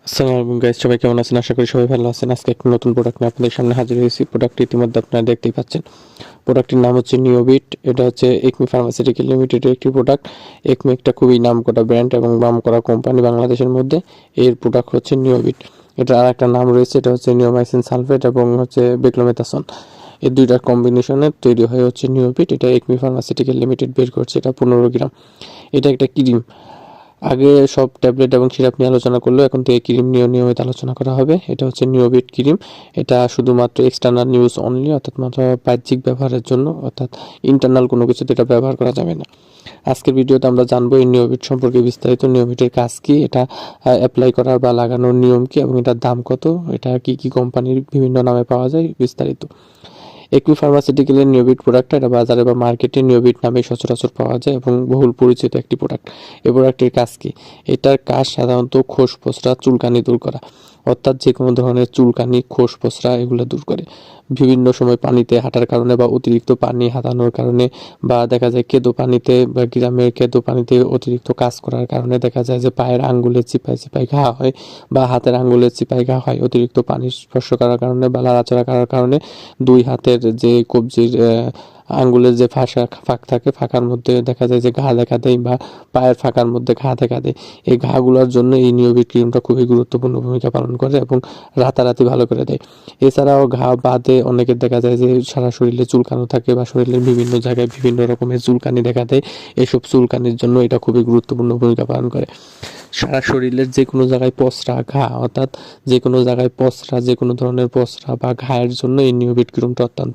আসসালামু আলাইকুম গাইস, সবাই কেমন আছেন? আশা করি সবাই ভালো আছেন। আজকে একটা নতুন প্রোডাক্ট নিয়ে আপনাদের সামনে হাজির হয়েছি। প্রোডাক্টটি ইতিমধ্যে আপনারা দেখতেই পাচ্ছেন। প্রোডাক্টটির নাম হচ্ছে নিওবিট। এটা হচ্ছে একমি ফার্মাসিউটিক্যাল লিমিটেডের একটি প্রোডাক্ট। একমি একটা খুবই নামকরা ব্র্যান্ড এবং নামকরা কোম্পানি বাংলাদেশের মধ্যে। এর প্রোডাক্ট হচ্ছে নিওবিট। এটা আর একটা নাম রয়েছে, এটা হচ্ছে নিওমাইসিন সালফেট এবং হচ্ছে বেক্লোমেথাসন। এই দুইটার কম্বিনেশনে তৈরি হয়ে হচ্ছে নিওবিট। এটা একমি ফার্মাসিউটিক্যাল লিমিটেড বের করছে। এটা 15 গ্রাম। এটা একটা ক্রিম। আগে সব ট্যাবলেট এবং সিরাপ নিয়ে আলোচনা করলো, এখন থেকে ক্রিম নিয়ে নিয়মিত আলোচনা করা হবে। এটা হচ্ছে নিওবিট ক্রিম। এটা শুধুমাত্র এক্সটার্নাল ইউজ অনলি, অর্থাৎ মাত্র বাহ্যিক ব্যবহারের জন্য, অর্থাৎ ইন্টারনাল কোনো কিছুতে এটা ব্যবহার করা যাবে না। আজকের ভিডিওতে আমরা জানবো এই নিওবিট সম্পর্কে বিস্তারিত। নিওবিটের কাজ কি, এটা অ্যাপ্লাই করার বা লাগানোর নিয়ম কি, এবং এটার দাম কত, এটা কি কি কোম্পানির বিভিন্ন নামে পাওয়া যায়, বিস্তারিত। একমি ফার্মাসিউটিক্যালের নিওবিট প্রোডাক্ট, এটা বাজারে বা মার্কেটে নিওবিট নামে সচরাচর পাওয়া যায় এবং বহুল পরিচিত একটি প্রোডাক্ট। এই প্রোডাক্টের কাজ কি? এটার কাজ সাধারণত খোস পচরা, চুলকানি দূর করা, অর্থাৎ যে কোনো ধরনের চুলকানি, খোস পচরা এগুলো দূর করে। বিভিন্ন সময় পানিতে হাঁটার কারণে বা অতিরিক্ত পানি হাতানোর কারণে, বা দেখা যায় কেদো পানিতে বা গ্রামের কেদো পানিতে অতিরিক্ত কাজ করার কারণে দেখা যায় যে পায়ের আঙ্গুলে চিপায় চিপায় ঘা হয়, বা হাতের আঙ্গুলে চিপায় ঘা হয় অতিরিক্ত পানি স্পর্শ করার কারণে বা নাড়াচাড়া করার কারণে। দুই হাতের যে কবজির আঙ্গুলের যে ফাঁক থাকে, ফাঁকার মধ্যে দেখা যায় যে ঘা দেখা দেয়, বা পায়ের ফাঁকার মধ্যে ঘা দেখা দেয়। এই ঘাগুলোর জন্য এই নিওবিট ক্রিমটা খুবই গুরুত্বপূর্ণ ভূমিকা পালন করে এবং রাতারাতি ভালো করে দেয়। এছাড়াও ঘা বাদে অনেকের দেখা যায় যে সারা শরীরে চুলকানো থাকে, বা শরীরের বিভিন্ন জায়গায় বিভিন্ন রকমের চুলকানি দেখা দেয়। এসব চুলকানির জন্য এটা খুবই গুরুত্বপূর্ণ ভূমিকা পালন করে। সারা শরীরের যে কোনো জায়গায় পসরা, ঘা, অর্থাৎ যে কোনো জায়গায় পসরা, যে কোনো ধরনের পসরা বা ঘায়ের জন্য এই নিওবিট ক্রিমটা অত্যন্ত